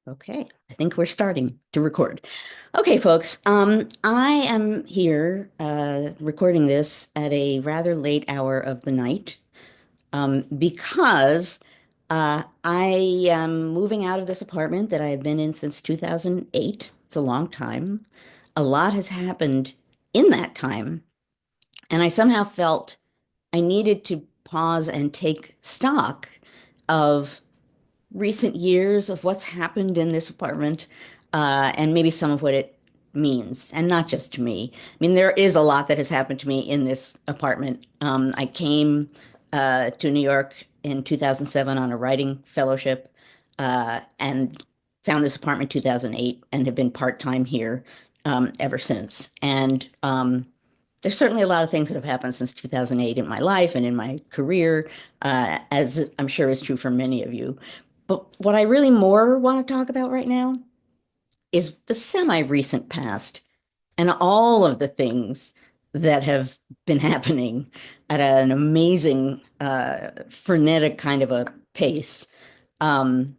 Okay, I think we're starting to record. Okay, folks, I am here recording this at a rather late hour of the night because I am moving out of this apartment that I have been in since 2008. It's a long time. A lot has happened in that time, and I somehow felt I needed to pause and take stock of recent years of what's happened in this apartment, and maybe some of what it means, and not just to me. I mean, there is a lot that has happened to me in this apartment. I came to New York in 2007 on a writing fellowship, and found this apartment 2008 and have been part-time here ever since. And there's certainly a lot of things that have happened since 2008 in my life and in my career, as I'm sure is true for many of you. But what I really more want to talk about right now is the semi-recent past and all of the things that have been happening at an amazing, frenetic kind of a pace. Um,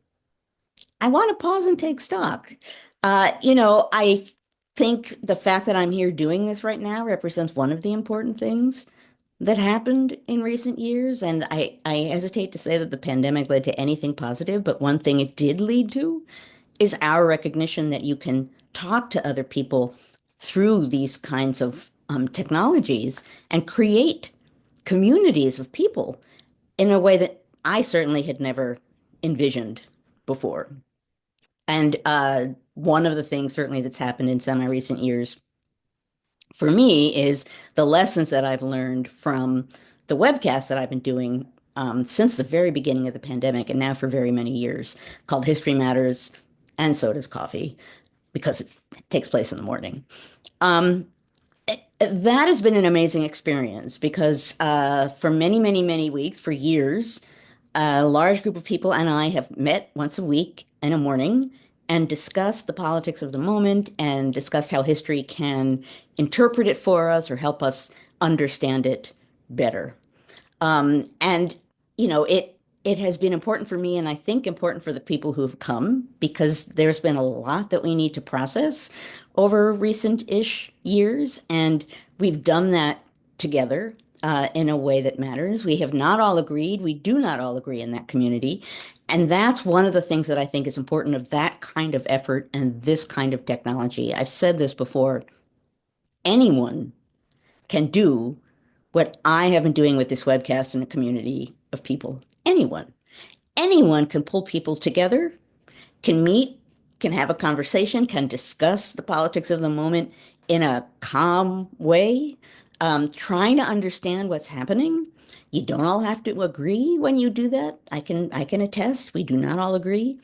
I want to pause and take stock. I think the fact that I'm here doing this right now represents one of the important things that happened in recent years. And I hesitate to say that the pandemic led to anything positive, but one thing it did lead to is our recognition that you can talk to other people through these kinds of technologies and create communities of people in a way that I certainly had never envisioned before. And one of the things certainly that's happened in semi-recent years for me is the lessons that I've learned from the webcasts that I've been doing since the very beginning of the pandemic and now for very many years, called History Matters and So Does Coffee, because it takes place in the morning. Um, that has been an amazing experience because for many, many, many weeks, for years, a large group of people and I have met once a week in a morning and discussed the politics of the moment and discussed how history can interpret it for us or help us understand it better. And it has been important for me, and I think important for the people who have come because there's been a lot that we need to process over recent-ish years, and we've done that together in a way that matters. We have not all agreed. We do not all agree in that community. And that's one of the things that I think is important of that kind of effort and this kind of technology. I've said this before. Anyone can do what I have been doing with this webcast in a community of people. Anyone can pull people together, can meet, can have a conversation, can discuss the politics of the moment in a calm way, trying to understand what's happening. You don't all have to agree when you do that. I can attest we do not all agree.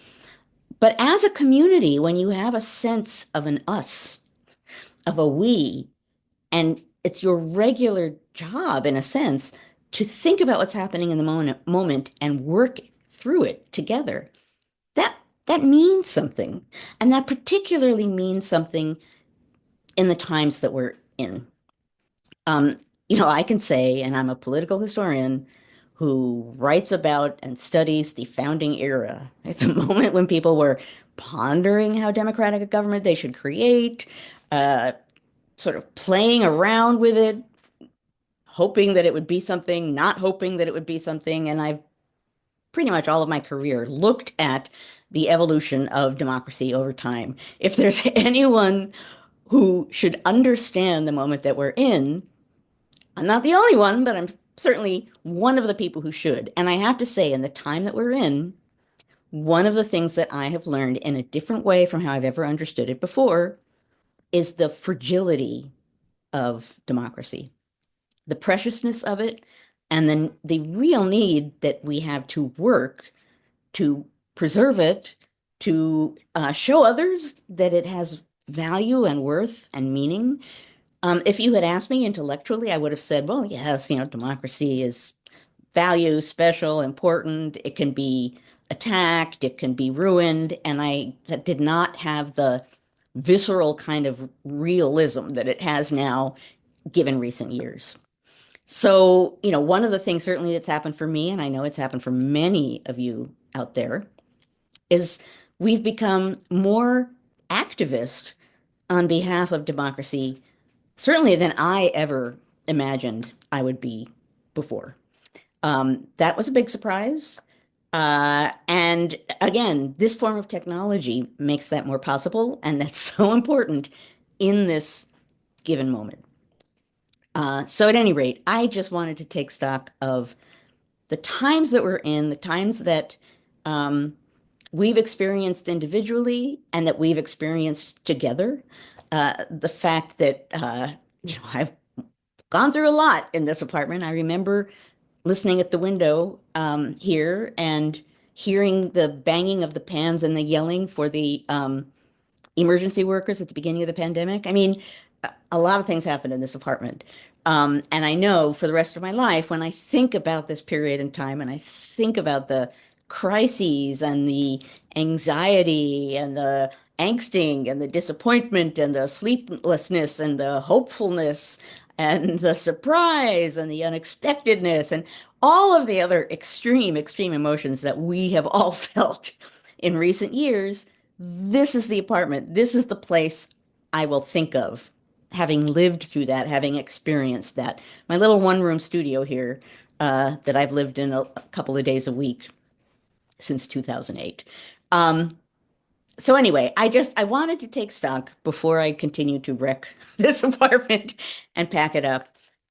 But as a community, when you have a sense of an us, of a we, and it's your regular job, in a sense, to think about what's happening in the moment and work through it together. That that means something. And that particularly means something in the times that we're in. Um, I can say, and I'm a political historian who writes about and studies the founding era, at the moment when people were pondering how democratic a government they should create, uh, sort of playing around with it, hoping that it would be something, not hoping that it would be something. And I've pretty much all of my career looked at the evolution of democracy over time. If there's anyone who should understand the moment that we're in, I'm not the only one, but I'm certainly one of the people who should. And I have to say, in the time that we're in, one of the things that I have learned in a different way from how I've ever understood it before is the fragility of democracy, the preciousness of it, and then the real need that we have to work to preserve it, to show others that it has value and worth and meaning. If you had asked me intellectually, I would have said, well, yes, democracy is value, special, important. It can be attacked, it can be ruined. And I did not have the visceral kind of realism that it has now, given recent years. So, one of the things certainly that's happened for me, and I know it's happened for many of you out there, is we've become more activist on behalf of democracy, certainly than I ever imagined I would be before. That was a big surprise. And again, this form of technology makes that more possible, and that's so important in this given moment. So at any rate, I just wanted to take stock of the times that we're in, the times that um, we've experienced individually and that we've experienced together. The fact that I've gone through a lot in this apartment. I remember listening at the window here and hearing the banging of the pans and the yelling for the emergency workers at the beginning of the pandemic. I mean, a lot of things happened in this apartment. And I know for the rest of my life, when I think about this period in time and I think about the crises and the anxiety and the angsting and the disappointment and the sleeplessness and the hopefulness and the surprise and the unexpectedness and all of the other extreme emotions that we have all felt in recent years, this is the apartment. This is the place I will think of, having lived through that, having experienced that. My little one-room studio here that I've lived in a couple of days a week since 2008. Um, so anyway, I wanted to take stock before I continue to wreck this apartment and pack it up.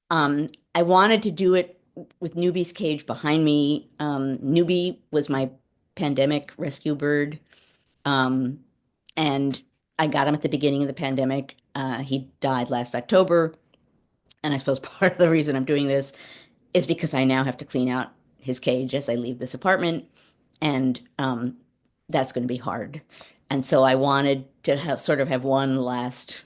I wanted to do it with Newbie's cage behind me. Newbie was my pandemic rescue bird. Um, and I got him at the beginning of the pandemic. He died last October. And I suppose part of the reason I'm doing this is because I now have to clean out his cage as I leave this apartment. And that's going to be hard. And so I wanted to have sort of have one last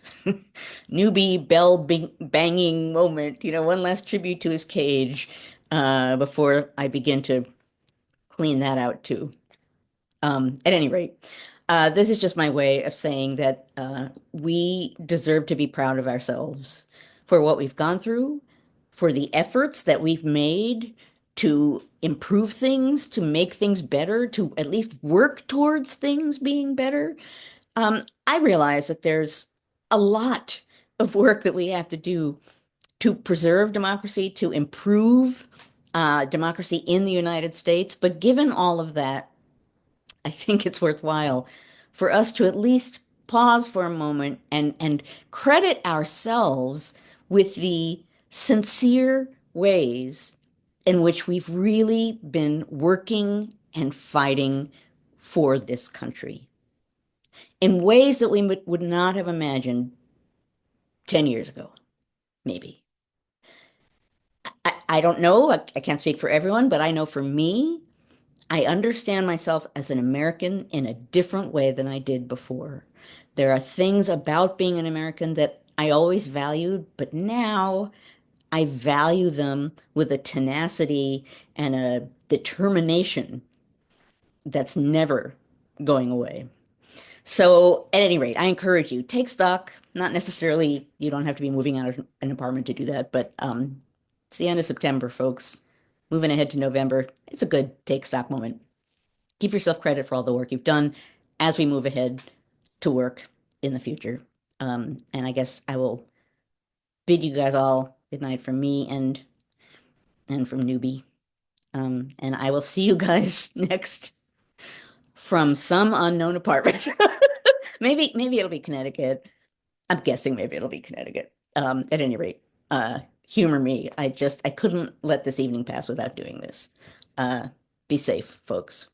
newbie bell banging moment, one last tribute to his cage before I begin to clean that out too. At any rate, this is just my way of saying that we deserve to be proud of ourselves for what we've gone through, for the efforts that we've made to improve things, to make things better, to at least work towards things being better. I realize that there's a lot of work that we have to do to preserve democracy, to improve democracy in the United States. But given all of that, I think it's worthwhile for us to at least pause for a moment and credit ourselves with the sincere ways in which we've really been working and fighting for this country in ways that we would not have imagined 10 years ago, maybe. I don't know, I can't speak for everyone, but I know for me, I understand myself as an American in a different way than I did before. There are things about being an American that I always valued, but now I value them with a tenacity and a determination that's never going away. So, at any rate, I encourage you, take stock. Not necessarily, you don't have to be moving out of an apartment to do that, but it's the end of September, folks. Moving ahead to November, it's a good take stock moment. Give yourself credit for all the work you've done as we move ahead to work in the future. And I guess I will bid you guys all good night from me and from Newbie. And I will see you guys next from some unknown apartment. Maybe it'll be Connecticut. I'm guessing maybe it'll be Connecticut. At any rate, humor me. I couldn't let this evening pass without doing this. Be safe, folks.